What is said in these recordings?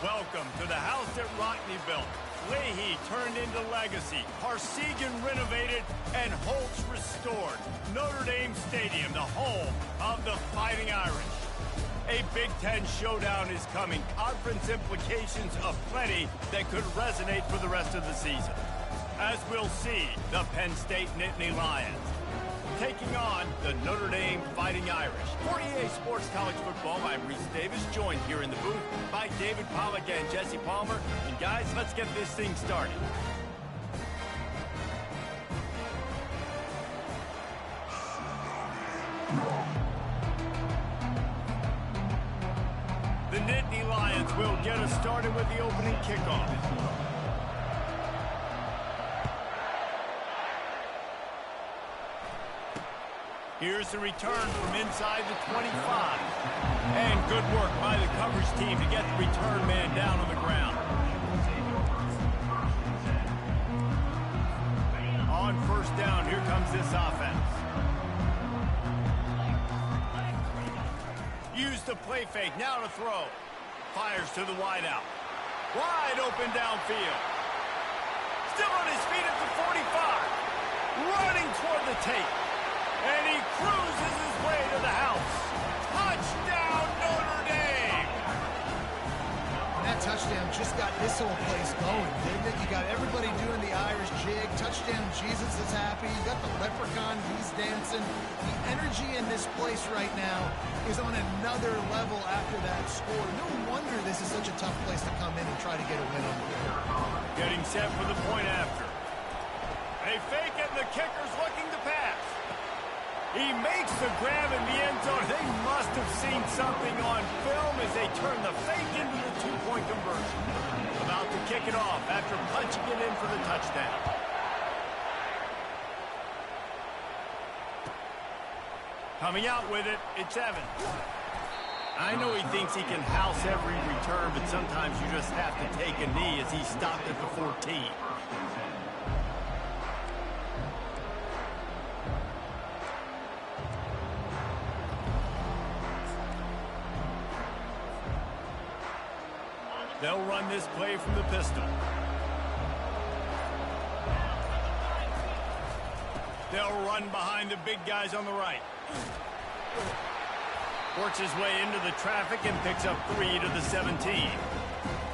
Welcome to the house that Rockney built. Leahy turned into legacy. Parsegan renovated and Holtz restored. Notre Dame Stadium, the home of the Fighting Irish. A Big Ten showdown is coming. Conference implications aplenty that could resonate for the rest of the season. As we'll see, the Penn State Nittany Lions taking on the Notre Dame Fighting Irish. For EA Sports College Football, I'm Reese Davis, joined here in the booth by David Pollack and Jesse Palmer. And guys, let's get this thing started. The Nittany Lions will get us started with the opening kickoff. Here's the return from inside the 25. And good work by the coverage team to get the return man down on the ground. On first down, here comes this offense. Use the play fake, now to throw. Fires to the wideout. Wide open downfield. Still on his feet at the 45. Running toward the tape. And he cruises his way to the house. Touchdown, Notre Dame! And that touchdown just got this whole place going, didn't it? You got everybody doing the Irish jig. Touchdown Jesus is happy. You got the leprechaun, he's dancing. The energy in this place right now is on another level after that score. No wonder this is such a tough place to come in and try to get a win on the board. Getting set for the point after. They fake it, and the kicker's looking to pass. He makes the grab in the end zone. They must have seen something on film as they turn the fake into the two-point conversion. About to kick it off after punching it in for the touchdown. Coming out with it, it's Evans. I know he thinks he can house every return, but sometimes you just have to take a knee as he stopped at the 14. They'll run this play from the pistol. They'll run behind the big guys on the right. Works his way into the traffic and picks up 3 to the 17.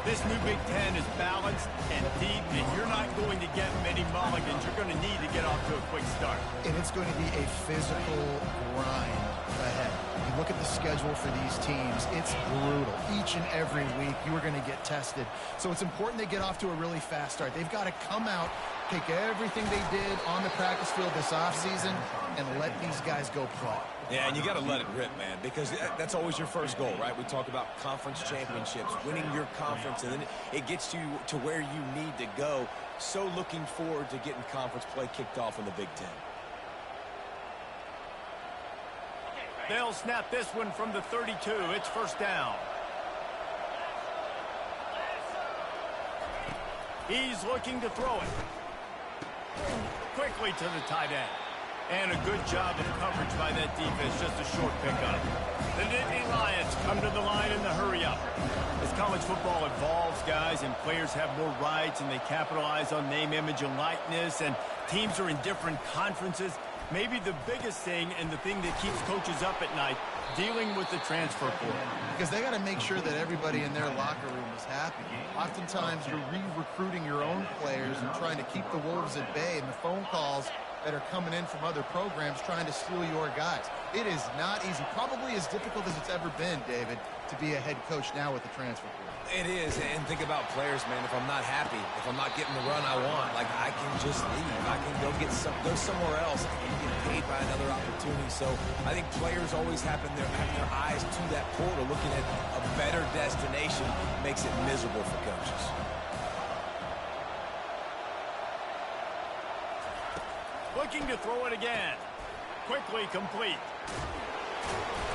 This new Big Ten is balanced and deep, and you're not going to get many mulligans. You're going to need to get off to a quick start. And it's going to be a physical grind ahead. You look at the schedule for these teams, it's brutal. Each and every week, you are going to get tested. So it's important they get off to a really fast start. They've got to come out, take everything they did on the practice field this offseason, and let these guys go play. Yeah, and you got to let it rip, man, because that's always your first goal, right? We talk about conference championships, winning your conference, and then it gets you to where you need to go. So looking forward to getting conference play kicked off in the Big Ten. They'll snap this one from the 32. It's first down. He's looking to throw it. Quickly to the tight end. And a good job of coverage by that defense. Just a short pickup. The Nittany Lions come to the line in the hurry-up. As college football evolves, guys, and players have more rights and they capitalize on name, image, and likeness, and teams are in different conferences, maybe the biggest thing and the thing that keeps coaches up at night, dealing with the transfer portal. Because they got to make sure that everybody in their locker room is happy. Oftentimes, you're re-recruiting your own players and trying to keep the wolves at bay, and the phone calls that are coming in from other programs trying to steal your guys. It is not easy. Probably as difficult as it's ever been, David, to be a head coach now with the transfer portal. It is, and think about players, man. If I'm not happy, if I'm not getting the run I want, like, I can just leave. I can go somewhere else. I can get paid by another opportunity. So I think players always have their eyes to that portal, looking at a better destination makes it miserable for coaches. Looking to throw it again. Quickly complete.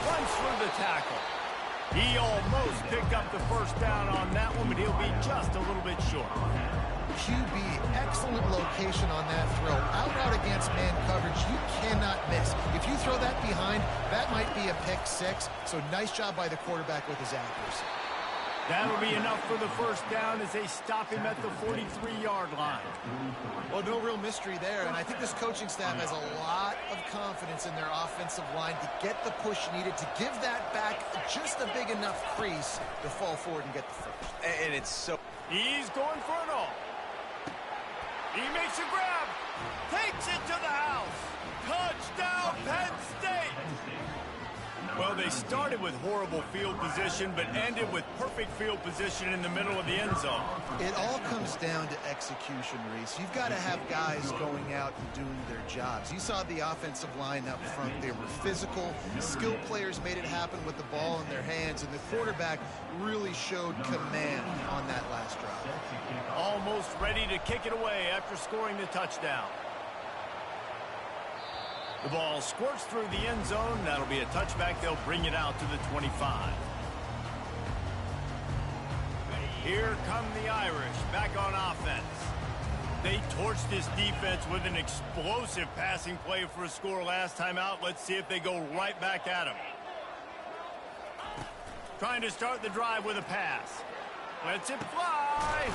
Runs through the tackle. He almost picked up the first down on that one, but he'll be just a little bit short. QB, excellent location on that throw. Out route against man coverage, you cannot miss. If you throw that behind, that might be a pick six. So nice job by the quarterback with his accuracy. That'll be enough for the first down as they stop him at the 43-yard line. Well, no real mystery there, and I think this coaching staff has a lot of confidence in their offensive line to get the push needed to give that back just a big enough crease to fall forward and get the first. And it's so... He's going for it all. He makes a grab. Takes it to the house. Touchdown, Penn State. Well, they started with horrible field position, but ended with perfect field position in the middle of the end zone. It all comes down to execution, Reese. You've got to have guys going out and doing their jobs. You saw the offensive line up front. They were physical. Skilled players made it happen with the ball in their hands, and the quarterback really showed command on that last drive. Almost ready to kick it away after scoring the touchdown. The ball squirts through the end zone. That'll be a touchback. They'll bring it out to the 25. Here come the Irish back on offense. They torched this defense with an explosive passing play for a score last time out. Let's see if they go right back at him. Trying to start the drive with a pass. Lets it fly.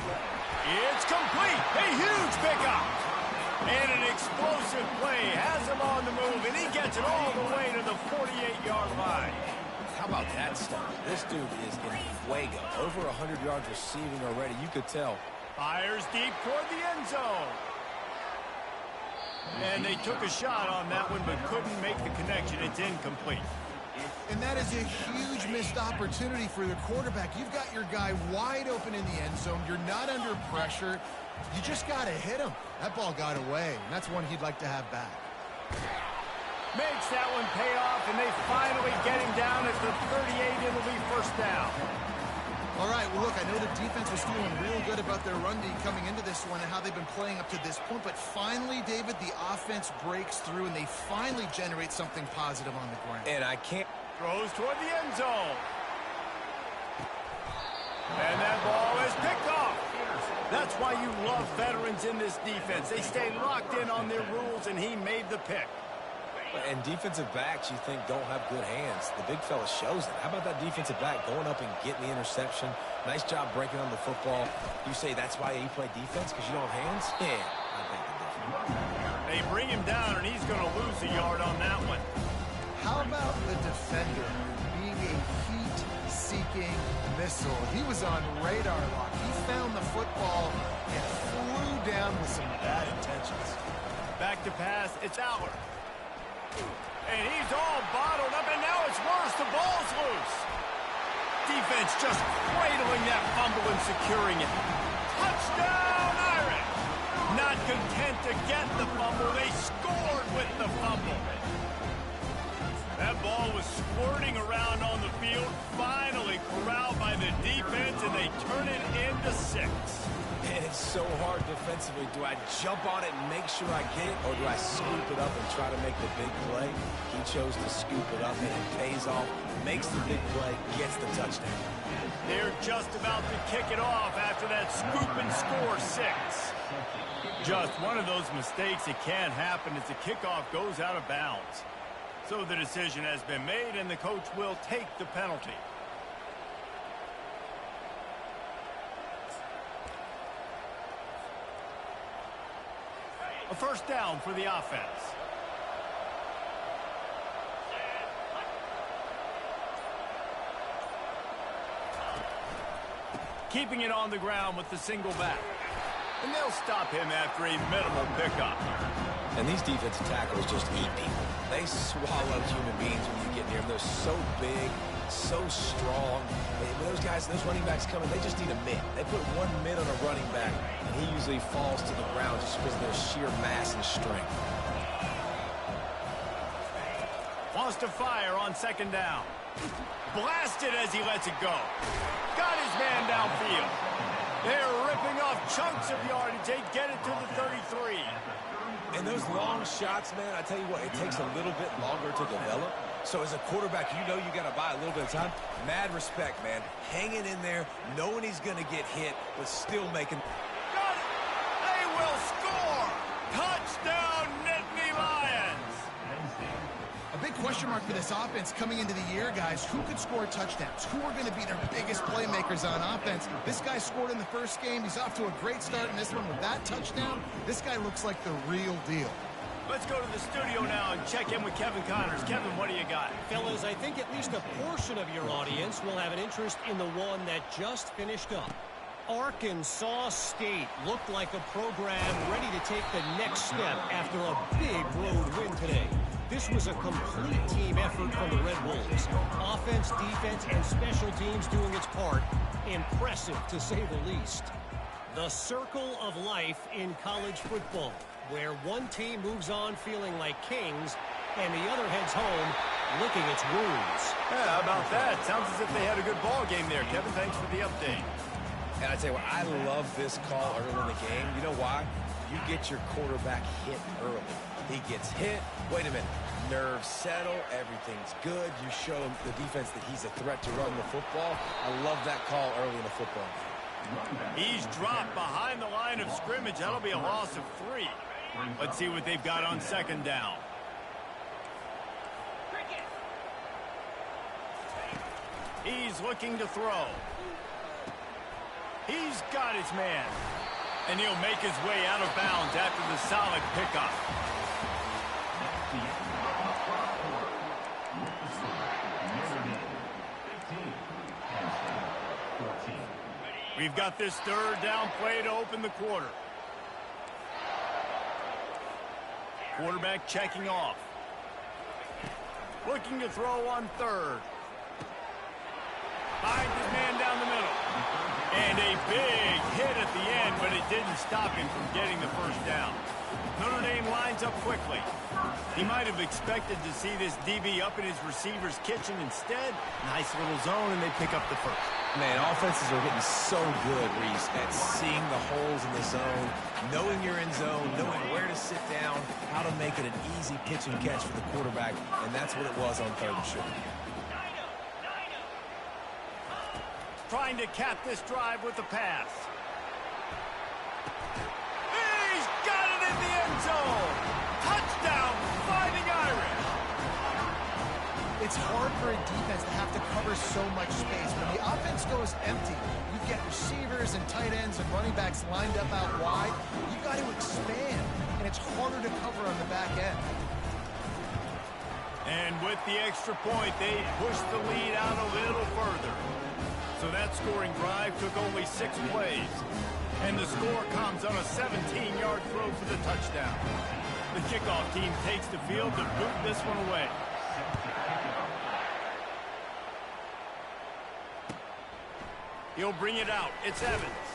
It's complete. A huge pickup. And an explosive play has him on the move, and he gets it all the way to the 48-yard line. How about that stuff? This dude is in fuego. Over 100 yards receiving already. You could tell. Fires deep toward the end zone. And they took a shot on that one, but couldn't make the connection. It's incomplete. And that is a huge missed opportunity for the quarterback. You've got your guy wide open in the end zone. You're not under pressure. You just got to hit him. That ball got away, and that's one he'd like to have back. Makes that one pay off, and they finally get him down at the 38. It'll be first down. All right, well, look, I know the defense was feeling real good about their run D coming into this one and how they've been playing up to this point, but finally, David, the offense breaks through, and they finally generate something positive on the ground. And I can't... Throws toward the end zone. And that ball is picked off. That's why you love veterans in this defense. They stay locked in on their rules, and he made the pick. And defensive backs you think don't have good hands. The big fella shows it. How about that defensive back going up and getting the interception? Nice job breaking on the football. You say that's why you play defense, because you don't have hands? Yeah, I think the difference. They bring him down, and he's going to lose a yard on that one. How about the defender being a heat-seeking missile? He was on radar lock. He found the football and flew down with some bad intentions. Back to pass. It's Aller. And he's all bottled up, and now it's worse. The ball's loose. Defense just cradling that fumble and securing it. Touchdown, Irish! Not content to get the fumble, they scored with the fumble. That ball was squirting around on the field, finally corralled by the defense, and they turn it into 6. And it's so hard defensively. Do I jump on it and make sure I get it, or do I scoop it up and try to make the big play? He chose to scoop it up, and it pays off, makes the big play, gets the touchdown. They're just about to kick it off after that scoop and score 6. Just one of those mistakes that can happen as the kickoff goes out of bounds. So the decision has been made, and the coach will take the penalty. A first down for the offense. Keeping it on the ground with the single back. And they'll stop him after a minimal pickup. And these defensive tackles just eat people. They swallow human beings when you get near them. They're so big, so strong. When those guys, those running backs come in, they just need a mid. They put one mid on a running back, and he usually falls to the ground just because of their sheer mass and strength. Wants to fire on second down. Blasted as he lets it go. Got his man downfield. They're ripping off chunks of yardage. They get it to the 33. And those long shots, man, I tell you what, it takes a little bit longer to develop. So as a quarterback, you know you got to buy a little bit of time. Mad respect, man. Hanging in there, knowing he's going to get hit, but still making... Got it! They will score! Touchdown, Nittany Lions! A big question question mark for this offense coming into the year, guys. Who could score touchdowns? Who are going to be their biggest playmakers on offense? This guy scored in the first game. He's off to a great start in this one with that touchdown. This guy looks like the real deal. Let's go to the studio now and check in with Kevin Connors. Kevin, what do you got? Fellas, I think at least a portion of your audience will have an interest in the one that just finished up. Arkansas State looked like a program ready to take the next step after a big road win today. This was a complete team effort from the Red Wolves. Offense, defense, and special teams doing its part. Impressive, to say the least. The circle of life in college football, where one team moves on feeling like kings and the other heads home licking its wounds. Yeah, how about that? Sounds as if they had a good ball game there. Kevin, thanks for the update. And I tell you what, I love this call early in the game. You know why? You get your quarterback hit early. He gets hit. Wait a minute. Nerves settle. Everything's good. You show him the defense that he's a threat to run the football. I love that call early in the football game. He's dropped behind the line of scrimmage. That'll be a loss of 3. Let's see what they've got on second down. He's looking to throw. He's got his man. And he'll make his way out of bounds after the solid pickup. We've got this third down play to open the quarter. Quarterback checking off. Looking to throw on third. Finds his man down the middle. And a big hit at the end, but it didn't stop him from getting the first down. Notre Dame lines up quickly. He might have expected to see this DB up in his receiver's kitchen. Instead, nice little zone, and they pick up the first. Man, offenses are getting so good, Reese, at seeing the holes in the zone, knowing you're in zone, knowing where to sit down, how to make it an easy pitch and catch for the quarterback, and that's what it was on third and short. Trying to cap this drive with the pass. He's got it in the end zone. Touchdown, Fighting Irish. It's hard for a defense to have to cover so much space. When the offense goes empty, you get receivers and tight ends and running backs lined up out wide. You got to expand, and it's harder to cover on the back end. And with the extra point, they push the lead out a little further. So that scoring drive took only 6 plays. And the score comes on a 17-yard throw for the touchdown. The kickoff team takes the field to boot this one away. He'll bring it out. It's Evans.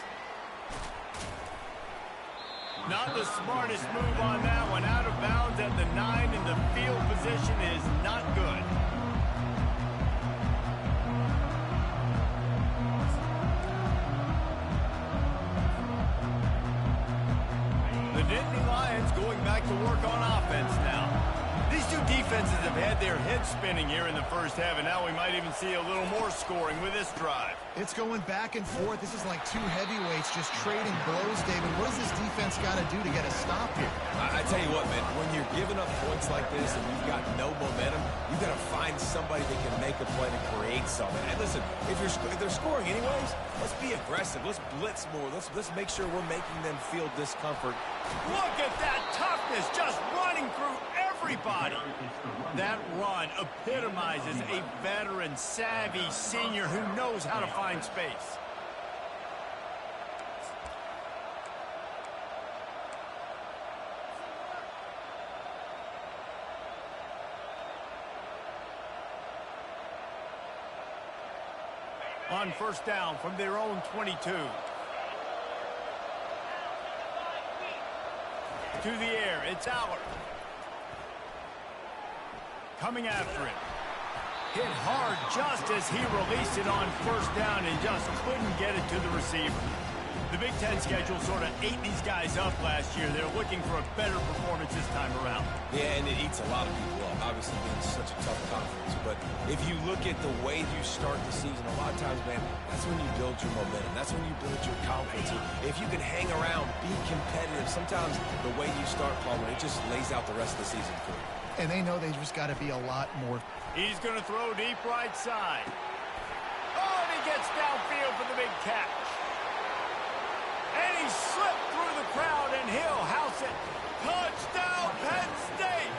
Not the smartest move on that one. Out of bounds at the 9, and the field position is not good. The Nittany Lions going back to work on offense now. These two defenses have had their heads spinning here in the first half, and now we might even see a little more scoring with this drive. It's going back and forth. This is like two heavyweights just trading blows, David. What does this defense got to do to get a stop here? I tell you what, man, when you're giving up points like this and you've got no momentum, you've got to find somebody that can make a play to create something. And listen, if they're scoring anyways, let's be aggressive. Let's blitz more. Let's make sure we're making them feel discomfort. Look at that toughness, just running through everybody. That run epitomizes a veteran, savvy senior who knows how to find space. On first down from their own 22. To the air, it's Aller. Coming after it. Hit hard just as he released it on first down and just couldn't get it to the receiver. The Big Ten schedule sort of ate these guys up last year. They're looking for a better performance this time around. Yeah, and it eats a lot of people up, obviously being such a tough conference. But if you look at the way you start the season, a lot of times, man, that's when you build your momentum. That's when you build your confidence. If you can hang around, be competitive, sometimes the way you start, Palmer, it just lays out the rest of the season for you. And they know they just got to be a lot more. He's going to throw deep right side. Oh, and he gets downfield for the big catch. And he slipped through the crowd, and he'll house it. Touchdown, Penn State!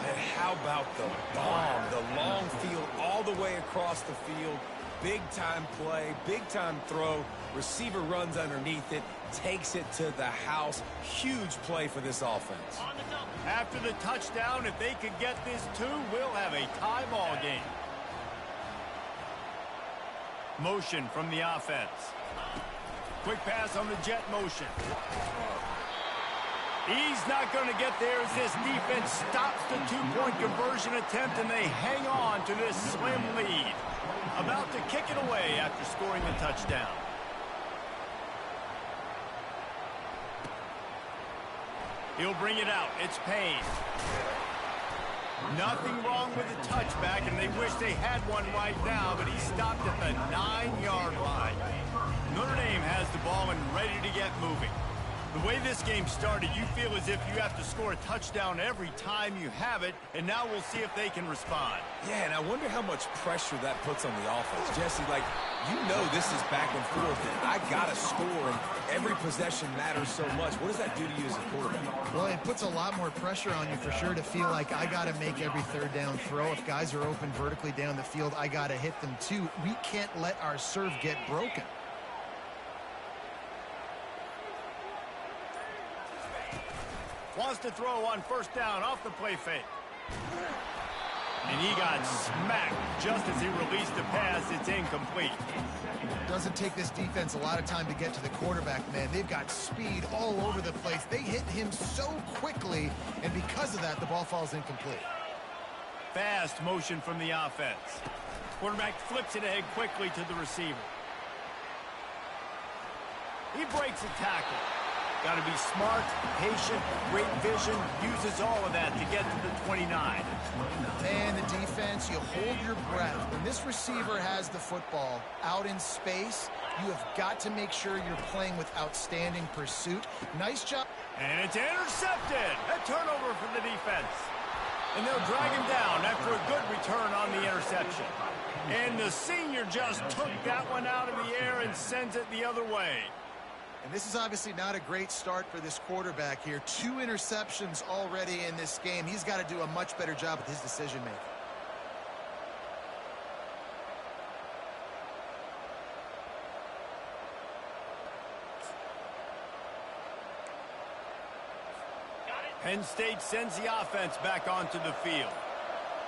And how about the bomb, the long field all the way across the field. Big-time play, big-time throw. Receiver runs underneath it, takes it to the house. Huge play for this offense. After the touchdown, if they could get this too, we'll have a tie ball game. Motion from the offense. Quick pass on the jet motion. He's not going to get there as this defense stops the two-point conversion attempt, and they hang on to this slim lead. About to kick it away after scoring the touchdown. He'll bring it out. It's Payne. Nothing wrong with the touchback, and they wish they had one right now, but he stopped at the 9-yard line. Notre Dame has the ball and ready to get moving. The way this game started, you feel as if you have to score a touchdown every time you have it, and now we'll see if they can respond. Yeah, and I wonder how much pressure that puts on the offense. Jesse, like, you know this is back and forth, and I got to score, and every possession matters so much. What does that do to you as a quarterback? Well, it puts a lot more pressure on you for sure to feel like I got to make every third down throw. If guys are open vertically down the field, I got to hit them too. We can't let our serve get broken. Wants to throw on first down off the play fake. And he got smacked just as he released the pass. It's incomplete. Doesn't take this defense a lot of time to get to the quarterback, man. They've got speed all over the place. They hit him so quickly, and because of that, the ball falls incomplete. Fast motion from the offense. Quarterback flips it ahead quickly to the receiver. He breaks a tackle. Got to be smart, patient, great vision, uses all of that to get to the 29. Man, the defense, you hold your breath. When this receiver has the football out in space, you have got to make sure you're playing with outstanding pursuit. Nice job. And it's intercepted. A turnover for the defense. And they'll drag him down after a good return on the interception. And the senior just took that one out of the air and sends it the other way. And this is obviously not a great start for this quarterback here. 2 interceptions already in this game. He's got to do a much better job with his decision-making. Penn State sends the offense back onto the field.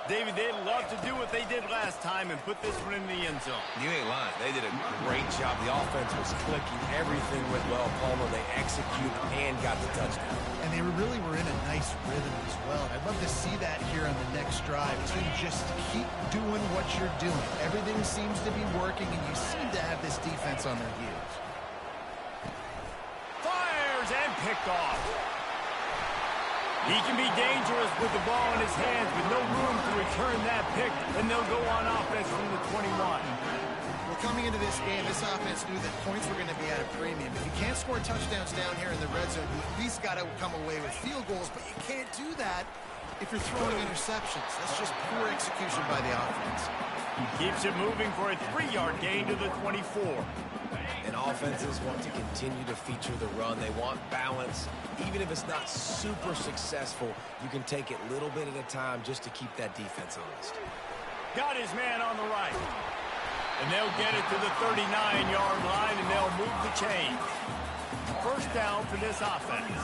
David, they'd love to do what they did last time and put this one in the end zone. You ain't lying. They did a great job. The offense was clicking. Everything went well. Palmer, they executed and got the touchdown. And they really were in a nice rhythm as well. I'd love to see that here on the next drive, too. Just keep doing what you're doing. Everything seems to be working, and you seem to have this defense on their heels. Fires and picked off. He can be dangerous with the ball in his hands with no room to return that pick, and they'll go on offense from the 21. Well, coming into this game, this offense knew that points were going to be at a premium. If you can't score touchdowns down here in the red zone, you at least got to come away with field goals, but you can't do that if you're throwing interceptions. That's just poor execution by the offense. Keeps it moving for a 3-yard gain to the 24. And offenses want to continue to feature the run. They want balance. Even if it's not super successful, you can take it little bit at a time just to keep that defense honest. Got his man on the right. And they'll get it to the 39-yard line, and they'll move the chains. First down for this offense.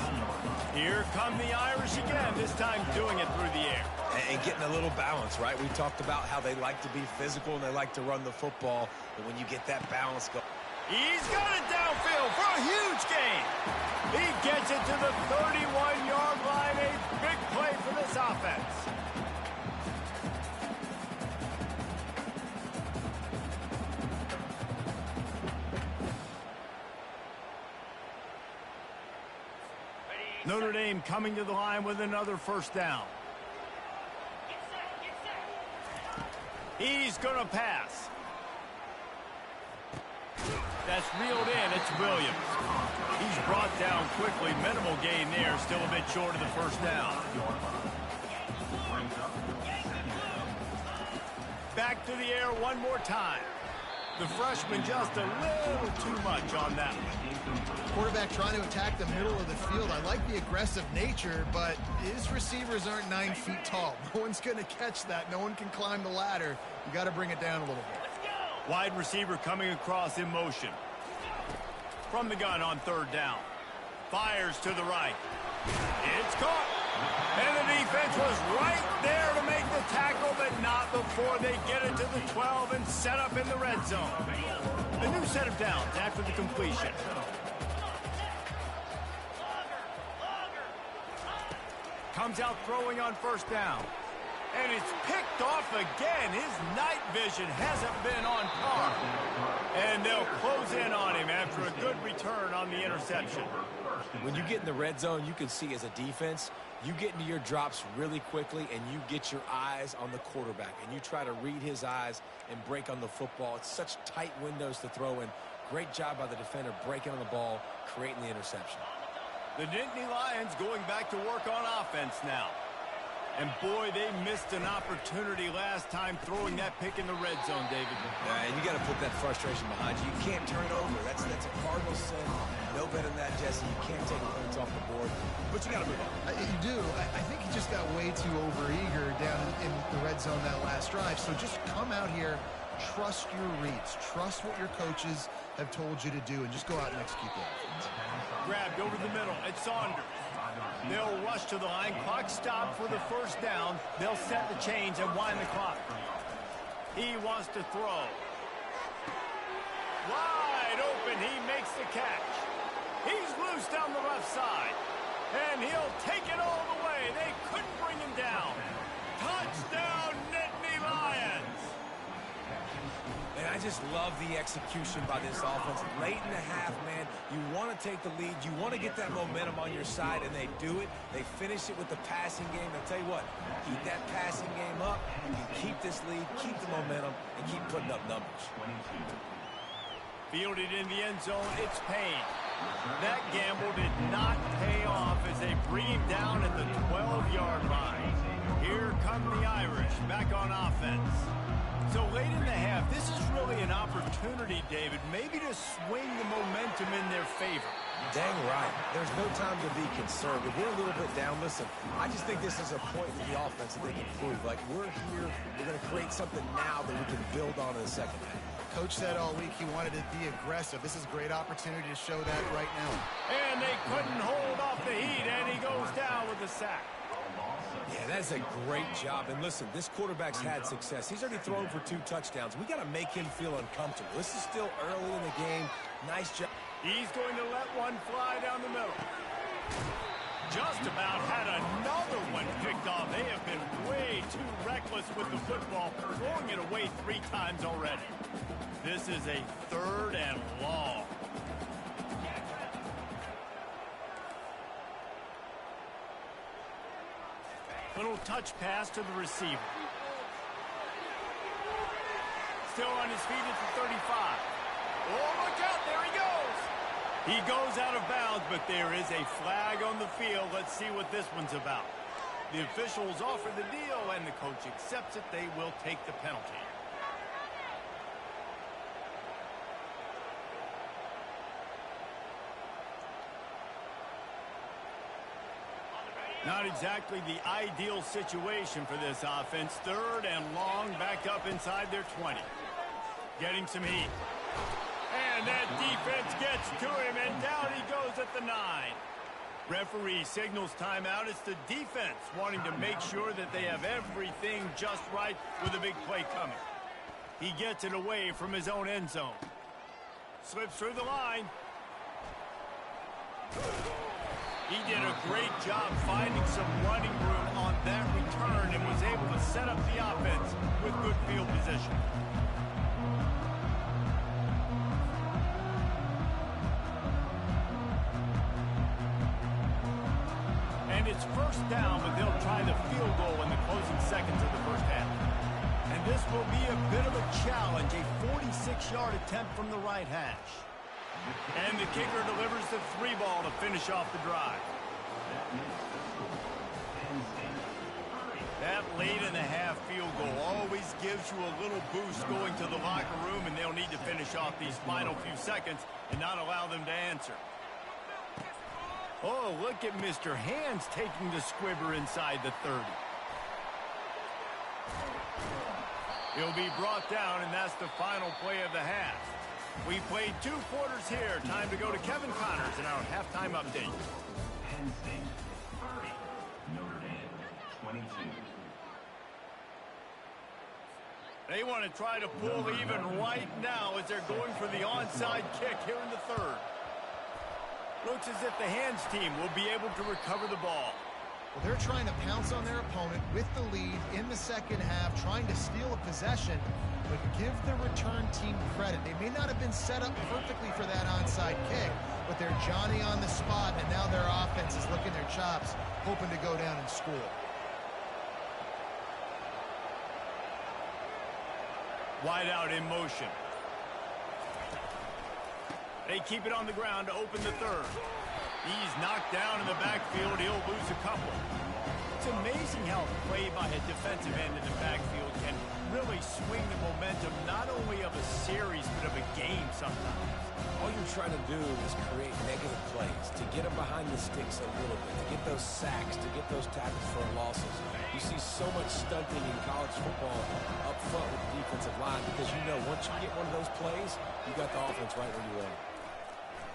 Here come the Irish again, this time doing it through the air. And getting a little balance, right? We talked about how they like to be physical and they like to run the football. But when you get that balance going, he's got it downfield for a huge gain. He gets it to the 31-yard line. A big play for this offense. Notre Dame coming to the line with another first down. He's going to pass. That's reeled in. It's Williams. He's brought down quickly. Minimal gain there. Still a bit short of the first down. Back to the air one more time. The freshman just a little too much on that one. Quarterback trying to attack the middle of the field. I like the aggressive nature, but his receivers aren't 9 feet tall. No one's going to catch that. No one can climb the ladder. You got to bring it down a little bit. Wide receiver coming across in motion. From the gun on third down. Fires to the right. It's caught. And the defense was right there to make the tackle, but not before they get it to the 12 and set up in the red zone. A new set of downs after the completion. Comes out throwing on first down. And it's picked off again. His night vision hasn't been on par. And they'll close in on him after a good return on the interception. When you get in the red zone, you can see as a defense, you get into your drops really quickly and you get your eyes on the quarterback. And you try to read his eyes and break on the football. It's such tight windows to throw in. Great job by the defender breaking on the ball, creating the interception. The Nittany Lions going back to work on offense now. And boy, they missed an opportunity last time throwing that pick in the red zone, David. Yeah, and you got to put that frustration behind you. You can't turn it over. That's a cardinal sin. No better than that, Jesse. You can't take points off the board, but you got to move on. You do. I think he just got way too overeager down in the red zone that last drive. So just come out here, trust your reads, trust what your coaches have told you to do, and just go out and execute the offense. Grabbed over the middle. It's Saunders. They'll rush to the line. Clock stopped for the first down. They'll set the chains and wind the clock. He wants to throw. Wide open. He makes the catch. He's loose down the left side. And he'll take it all the way. They couldn't bring him down. Touchdown, Nittany Lions. And I just love the execution by this offense. Late in the half, man, you want to take the lead. You want to get that momentum on your side, and they do it. They finish it with the passing game. I'll tell you what, keep that passing game up. You keep this lead, keep the momentum, and keep putting up numbers. Fielded in the end zone, it's Payne. That gamble did not pay off as they bring him down at the 12-yard line. Here come the Irish back on offense. So late in the half, this is really an opportunity, David, maybe to swing the momentum in their favor. Dang right. There's no time to be concerned. If we're a little bit down, listen, I just think this is a point for the offense that they can prove. Like, we're here, we're going to create something now that we can build on in the second half. Coach said all week he wanted to be aggressive. This is a great opportunity to show that right now. And they couldn't hold off the heat, and he goes down with a sack. Yeah, that's a great job. And listen, this quarterback's had success. He's already thrown for 2 touchdowns. We got to make him feel uncomfortable. This is still early in the game. Nice job. He's going to let one fly down the middle. Just about had another one picked off. They have been way too reckless with the football, throwing it away 3 times already. This is a 3rd and long. Little touch pass to the receiver. Still on his feet at the 35. Oh, look out, there he goes. He goes out of bounds, but there is a flag on the field. Let's see what this one's about. The officials offer the deal, and the coach accepts it. They will take the penalty. Not exactly the ideal situation for this offense. 3rd and long, back up inside their 20. Getting some heat. And that defense gets to him, and down he goes at the 9. Referee signals timeout. It's the defense wanting to make sure that they have everything just right with a big play coming. He gets it away from his own end zone. Slips through the line. He did a great job finding some running room on that return and was able to set up the offense with good field position. It's first down, but they'll try the field goal in the closing seconds of the first half. And this will be a bit of a challenge, a 46-yard attempt from the right hash. And the kicker delivers the 3 ball to finish off the drive. That late-in-the-half field goal always gives you a little boost going to the locker room, and they'll need to finish off these final few seconds and not allow them to answer. Oh, look at Mr. Hands taking the squibber inside the 30. He'll be brought down, and that's the final play of the half. We played 2 quarters here. Time to go to Kevin Connors in our halftime update. Penn State 30, Notre Dame 22. They want to try to pull even right now as they're going for the onside kick here in the third. Looks as if the Hands team will be able to recover the ball. Well, they're trying to pounce on their opponent with the lead in the second half, trying to steal a possession, but give the return team credit. They may not have been set up perfectly for that onside kick, but they're Johnny on the spot, and now their offense is licking their chops, hoping to go down and score. Wide out in motion. They keep it on the ground to open the third. He's knocked down in the backfield. He'll lose a couple. It's amazing how play by a defensive end in the backfield can really swing the momentum not only of a series but of a game sometimes. All you're trying to do is create negative plays, to get them behind the sticks a little bit, to get those sacks, to get those tackles for losses. You see so much stunting in college football up front with the defensive line because you know once you get one of those plays, you got the offense right where you want it.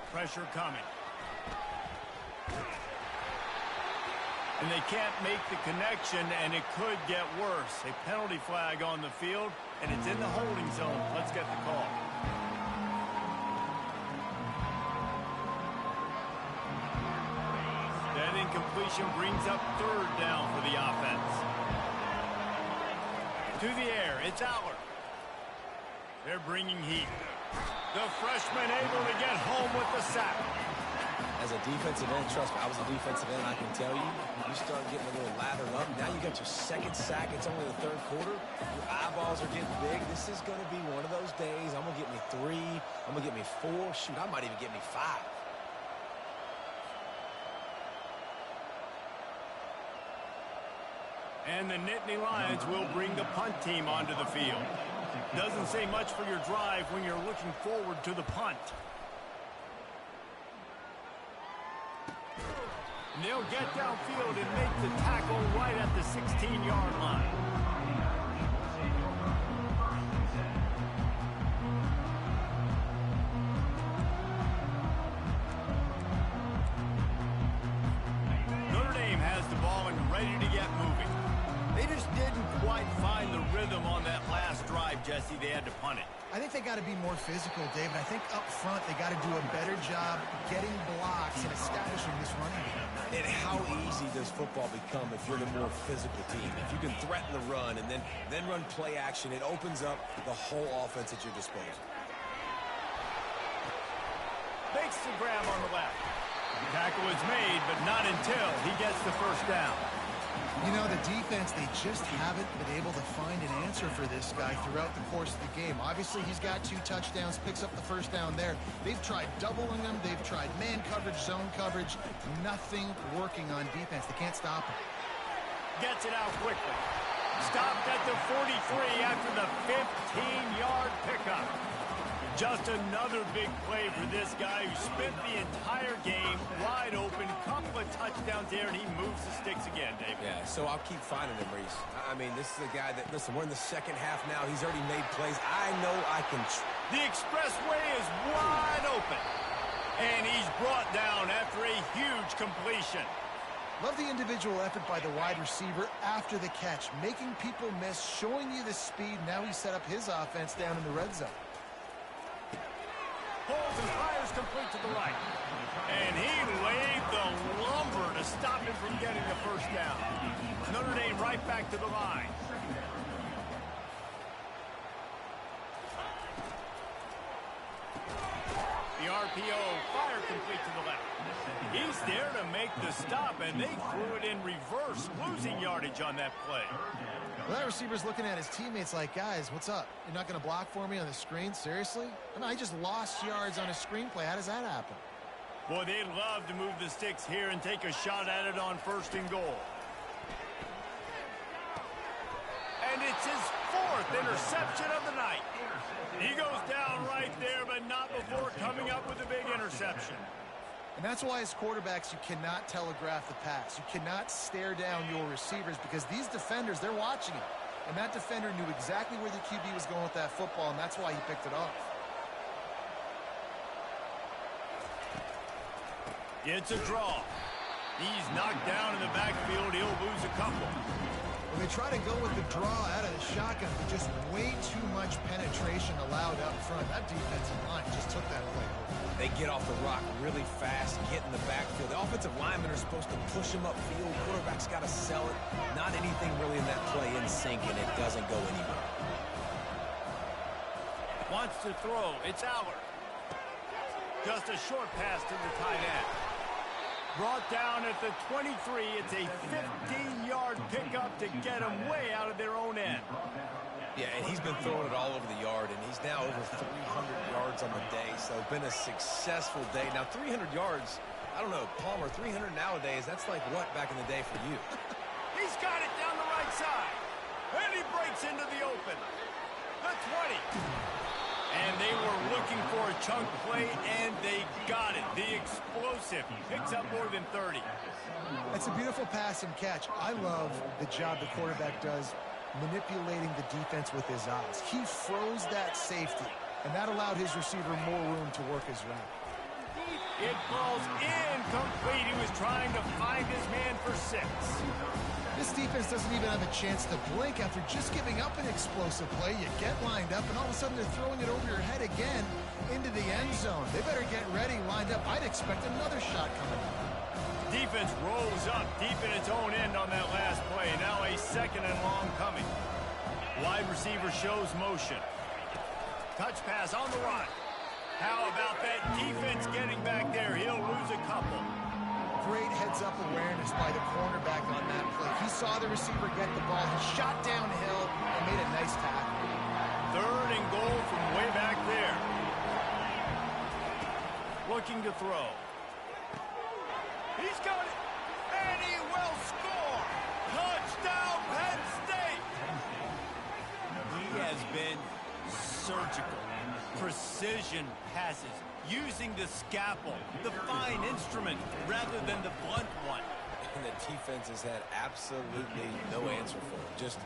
Pressure coming. And they can't make the connection, and it could get worse. A penalty flag on the field, and it's in the holding zone. Let's get the call. That incompletion brings up third down for the offense. To the air, it's Aller. They're bringing heat. The freshman able to get home with the sack. As a defensive end, trust me, I was a defensive end, I can tell you, you start getting a little lathered up. Now you got your second sack. It's only the third quarter. Your eyeballs are getting big. This is going to be one of those days. I'm going to get me 3. I'm going to get me 4. Shoot, I might even get me 5. And the Nittany Lions will bring the punt team onto the field. Doesn't say much for your drive when you're looking forward to the punt. And they'll get downfield and make the tackle right at the 16-yard line. Notre Dame has the ball and ready to get moving. They just didn't quite find the rhythm on that last drive, Jesse. They had to punt it. I think they got to be more physical, David. I think up front they got to do a better job getting blocks and establishing this running game. And how easy does football become if you're the more physical team? If you can threaten the run and then run play action, it opens up the whole offense at your disposal. Makes the grab on the left. The tackle is made, but not until he gets the first down. You know, the defense, they just haven't been able to find an answer for this guy throughout the course of the game. Obviously, he's got 2 touchdowns, picks up the first down there. They've tried doubling him. They've tried man coverage, zone coverage. Nothing working on defense. They can't stop him. Gets it out quickly. Stopped at the 43 after the 15-yard pickup. Just another big play for this guy who spent the entire game wide open. Couple of touchdowns there, and he moves the sticks again, David. Yeah, so I'll keep finding him, Reese. I mean, this is a guy that, listen, we're in the second half now. He's already made plays. I know I can. The expressway is wide open, and he's brought down after a huge completion. Love the individual effort by the wide receiver after the catch, making people miss, showing you the speed. Now he set up his offense down in the red zone. Pulls and fires complete to the right. And he laid the lumber to stop him from getting the first down. Notre Dame right back to the line. The RPO, fire complete to the left. He's there to make the stop, and they threw it in reverse, losing yardage on that play. Well, that receiver's looking at his teammates like, guys, what's up? You're not going to block for me on the screen? Seriously? I mean, I just lost yards on a screenplay. How does that happen? Boy, they'd love to move the sticks here and take a shot at it on 1st and goal. And it's his 4th interception of the night. He goes down right there, but not before coming up with a big interception. And that's why as quarterbacks, you cannot telegraph the pass. You cannot stare down your receivers because these defenders, they're watching it. And that defender knew exactly where the QB was going with that football, and that's why he picked it off. It's a draw. He's knocked down in the backfield. He'll lose a couple. When they try to go with the draw out of the shotgun, but just way too much penetration allowed up front. That defensive line just took that play over. They get off the rock really fast, get in the backfield. The offensive linemen are supposed to push them upfield. Quarterback's got to sell it. Not anything really in that play in sync, and it doesn't go anywhere. Wants to throw. It's Allard. Just a short pass to the tight end. Brought down at the 23. It's a 15-yard pickup to get them way out of their own end. Yeah, and he's been throwing it all over the yard, and he's now over 300 yards on the day, so it's been a successful day. Now, 300 yards, I don't know, Palmer, 300 nowadays, that's like what back in the day for you? He's got it down the right side, and he breaks into the open. The 20. And they were looking for a chunk play, and they got it. The explosive picks up more than 30. It's a beautiful pass and catch. I love the job the quarterback does manipulating the defense with his eyes. He froze that safety, and that allowed his receiver more room to work his route. It falls incomplete. He was trying to find his man for 6. This defense doesn't even have a chance to blink after just giving up an explosive play. You get lined up, and all of a sudden they're throwing it over your head again into the end zone. They better get ready, lined up. I'd expect another shot coming up. Defense rolls up deep in its own end on that last play. Now a 2nd and long coming. Wide receiver shows motion. Touch pass on the run. How about that defense getting back there? He'll lose a couple. Great heads-up awareness by the cornerback on that play. He saw the receiver get the ball. He shot downhill and made a nice tackle. 3rd and goal from way back there. Looking to throw. He's got it, and he will score. Touchdown, Penn State. He has been surgical. Precision passes, using the scalpel, the fine instrument, rather than the blunt one. And the defense has had absolutely no answer for him. Just,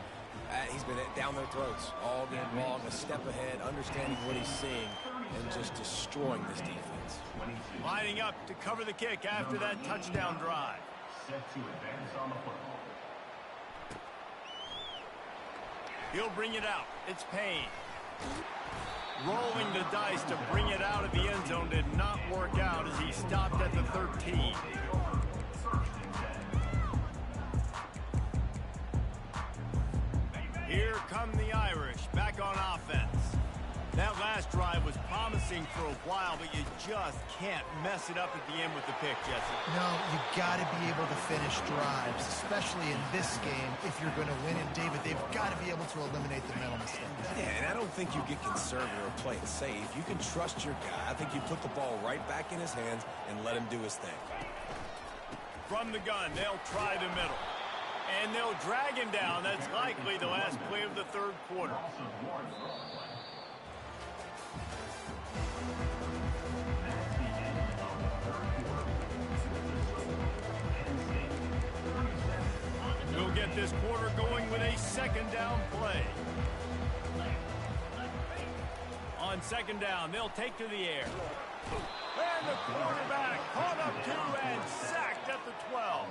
he's been down their throats all game long, a step ahead, understanding what he's seeing, and just destroying this defense. Lining up to cover the kick after that touchdown drive. Set to advance on the football. He'll bring it out. It's Payne. Rolling the dice to bring it out of the end zone did not work out as he stopped at the 13. Here come the Irish back on offense. That last drive was promising for a while, but you just can't mess it up at the end with the pick, Jesse. No, you got to be able to finish drives, especially in this game if you're going to win. And, David, they've got to be able to eliminate the mental mistakes. Yeah, and I don't think you get conservative or play it safe. You can trust your guy. I think you put the ball right back in his hands and let him do his thing. From the gun, they'll try the middle. And they'll drag him down. That's likely the last play of the 3rd quarter. We'll get this quarter going with a 2nd down play. On 2nd down, they'll take to the air. And the quarterback caught up to and sacked at the 12.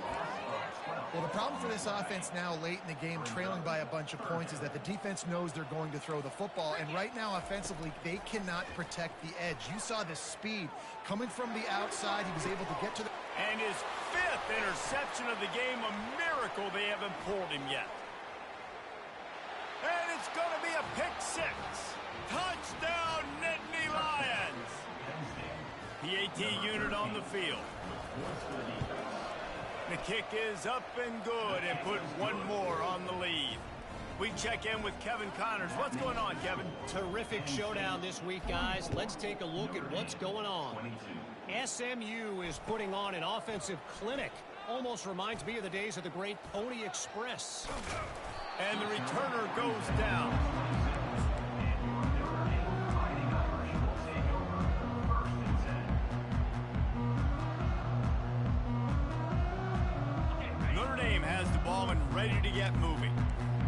Well, the problem for this offense now late in the game, trailing by a bunch of points, is that the defense knows they're going to throw the football. And right now, offensively, they cannot protect the edge. You saw the speed coming from the outside. He was able to get to the... And his 5th interception of the game, a miracle they haven't pulled him yet. And it's going to be a pick 6. Touchdown, Nittany Lions. PAT unit on the field. The kick is up and good and put one more on the lead. We check in with Kevin Connors. What's going on, Kevin? Terrific showdown this week, guys. Let's take a look at what's going on. SMU is putting on an offensive clinic. Almost reminds me of the days of the great Pony Express. And the returner goes down. Notre Dame has the ball and ready to get moving.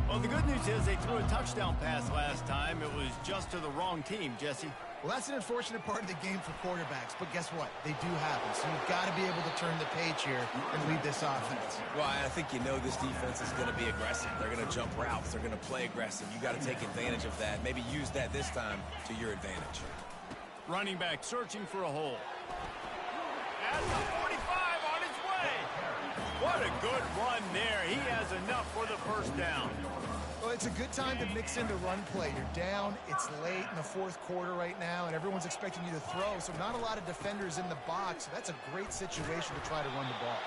Well, the good news is they threw a touchdown pass last time. It was just to the wrong team, Jesse. Well, that's an unfortunate part of the game for quarterbacks, but guess what? They do happen, so you've got to be able to turn the page here and lead this offense. Well, I think you know this defense is going to be aggressive. They're going to jump routes. They're going to play aggressive. You got to take advantage of that. Maybe use that this time to your advantage. Running back searching for a hole. At the 45 on his way. What a good run there. He has enough for the first down. Well, it's a good time to mix in the run play. You're down, it's late in the fourth quarter right now, and everyone's expecting you to throw, so not a lot of defenders in the box. So that's a great situation to try to run the ball.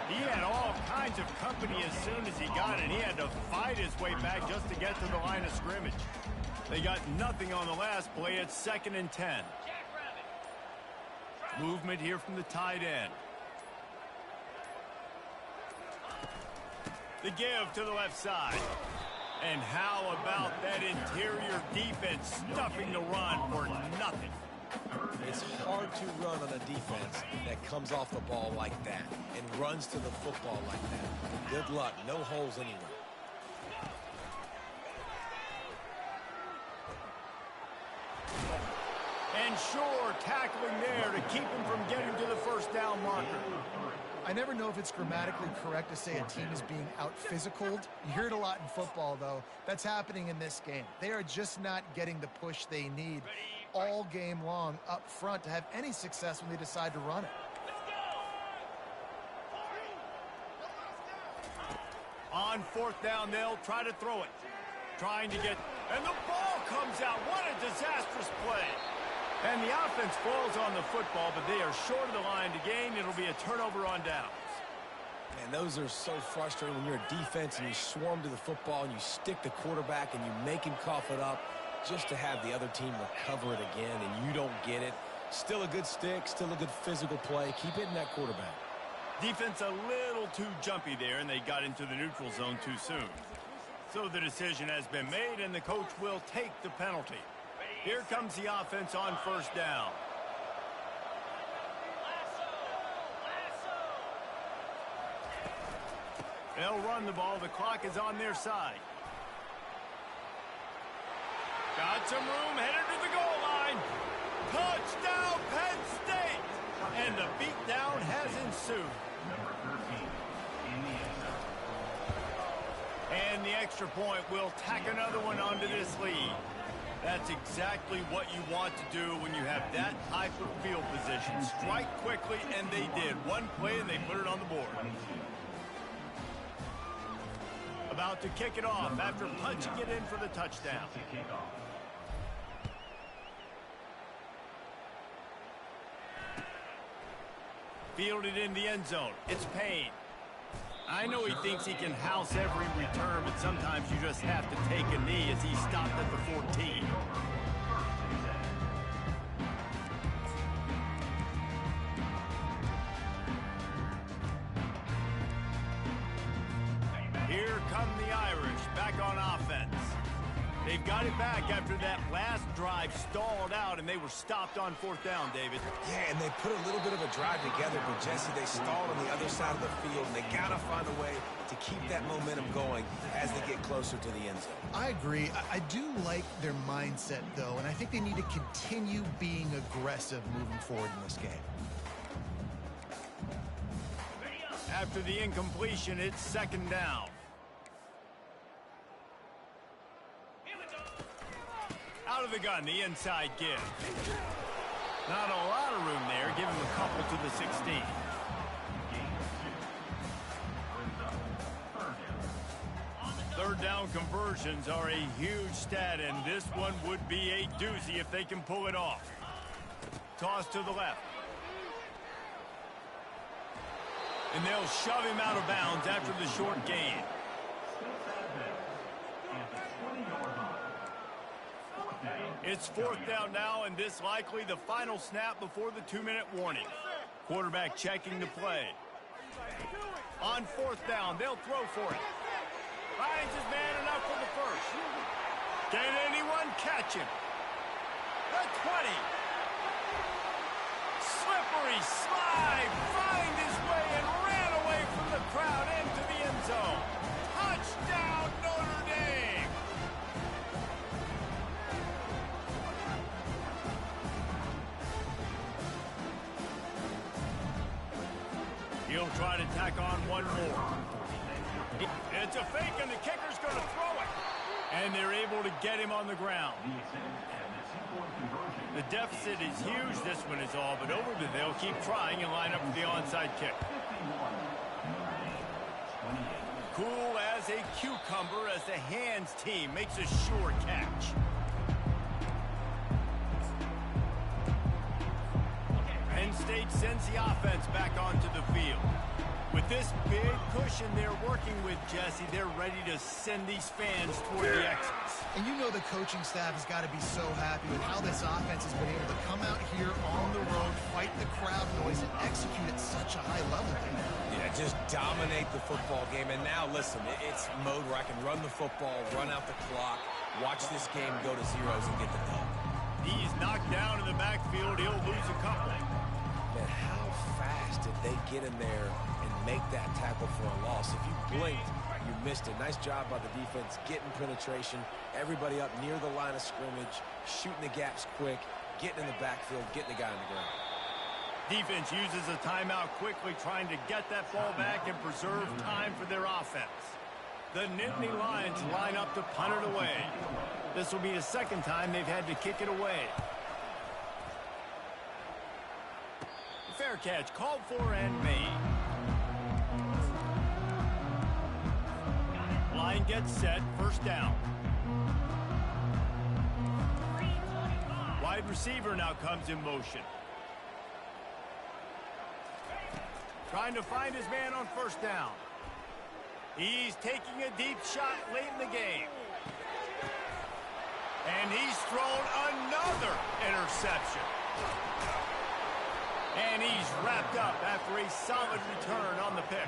He had all kinds of company as soon as he got it. He had to fight his way back just to get to the line of scrimmage. They got nothing on the last play. It's 2nd and 10. Movement here from the tight end. The give to the left side. And how about that interior defense stuffing the run for nothing? It's hard to run on a defense that comes off the ball like that and runs to the football like that. Good luck. No holes anywhere. And sure, tackling there to keep him from getting to the first down marker. I never know if it's grammatically correct to say a team is being out-physicaled. You hear it a lot in football, though. That's happening in this game. They are just not getting the push they need all game long up front to have any success when they decide to run it. On 4th down, they'll try to throw it. Trying to get... And the ball comes out. What a disastrous play. And the offense falls on the football, but they are short of the line to gain. It'll be a turnover on downs. And those are so frustrating when you're a defense and you swarm to the football and you stick the quarterback and you make him cough it up just to have the other team recover it again and you don't get it. Still a good stick, still a good physical play. Keep hitting that quarterback. Defense a little too jumpy there, and they got into the neutral zone too soon. So the decision has been made, and the coach will take the penalty. Here comes the offense on 1st down. They'll run the ball. The clock is on their side. Got some room, headed to the goal line. Touchdown, Penn State! And the beatdown has ensued. And the extra point will tack another one onto this lead. That's exactly what you want to do when you have that type of field position. Strike quickly, and they did. One play, and they put it on the board. About to kick it off after punching it in for the touchdown. Fielded in the end zone. It's Payne. I know he thinks he can house every return, but sometimes you just have to take a knee as he stopped at the 14. Here come the Irish back on offense. They've got it back after that last drive stalled out, and they were stopped on 4th down, David. Yeah, and they put a little bit of a drive together, but Jesse, they stalled on the other side of the field, and they got to find a way to keep that momentum going as they get closer to the end zone. I agree. I do like their mindset, though, and I think they need to continue being aggressive moving forward in this game. After the incompletion, it's 2nd down. Out of the gun, the inside give. Not a lot of room there. Give him a couple to the 16. Third down conversions are a huge stat, and this one would be a doozy if they can pull it off. Toss to the left. And they'll shove him out of bounds after the short gain. It's 4th down now, and this likely the final snap before the 2-minute warning. Quarterback checking the play. On 4th down, they'll throw for it. Finds his man enough for the first. Can anyone catch him? The 20. Slippery slide, find his way and ran away from the crowd into the end zone. Touchdown, Notre Dame! He'll try to tack on one more. It's a fake, and the kicker's going to throw it. And they're able to get him on the ground. The deficit is huge, this one is all, but over the they'll keep trying and line up for the onside kick. Cool as a cucumber as the hands team makes a sure catch. Penn State sends the offense back onto the field. With this big cushion they're working with, Jesse, they're ready to send these fans toward the exits. And you know the coaching staff has got to be so happy with how this offense has been able to come out here on the road, fight the crowd noise, and execute at such a high level. Yeah, just dominate the football game. And now, listen, it's mode where I can run the football, run out the clock, watch this game go to zeros and get the dub. He's knocked down in the backfield. He'll lose a couple. Man, how fast did they get in there and make that tackle for a loss? If you blinked, you missed it. Nice job by the defense, getting penetration, everybody up near the line of scrimmage, shooting the gaps quick, getting in the backfield, getting the guy on the ground. Defense uses a timeout quickly, trying to get that ball back and preserve time for their offense. The Nittany Lions line up to punt it away. This will be the second time they've had to kick it away. Fair catch called for and made. Line gets set, 1st down. Wide receiver now comes in motion. Trying to find his man on 1st down. He's taking a deep shot late in the game. And he's thrown another interception. And he's wrapped up after a solid return on the pick.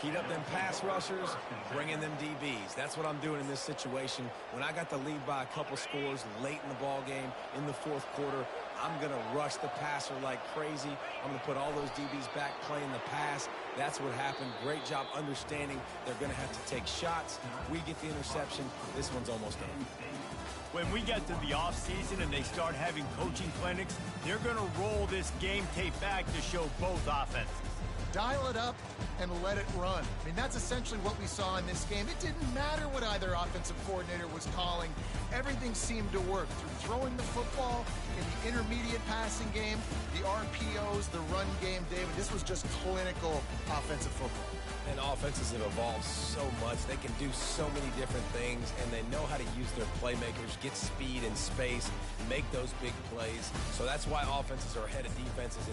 Heat up them pass rushers, bring in them DBs. That's what I'm doing in this situation. When I got the lead by a couple scores late in the ball game, in the 4th quarter, I'm going to rush the passer like crazy. I'm going to put all those DBs back playing the pass. That's what happened. Great job understanding they're going to have to take shots. We get the interception. This one's almost done. When we get to the offseason and they start having coaching clinics, they're going to roll this game tape back to show both offenses. Dial it up and let it run. I mean, that's essentially what we saw in this game. It didn't matter what either offensive coordinator was calling. Everything seemed to work through throwing the football in the intermediate passing game, the RPOs, the run game, David. This was just clinical offensive football. And offenses have evolved so much. They can do so many different things, and they know how to use their playmakers, get speed and space, make those big plays. So that's why offenses are ahead of defenses.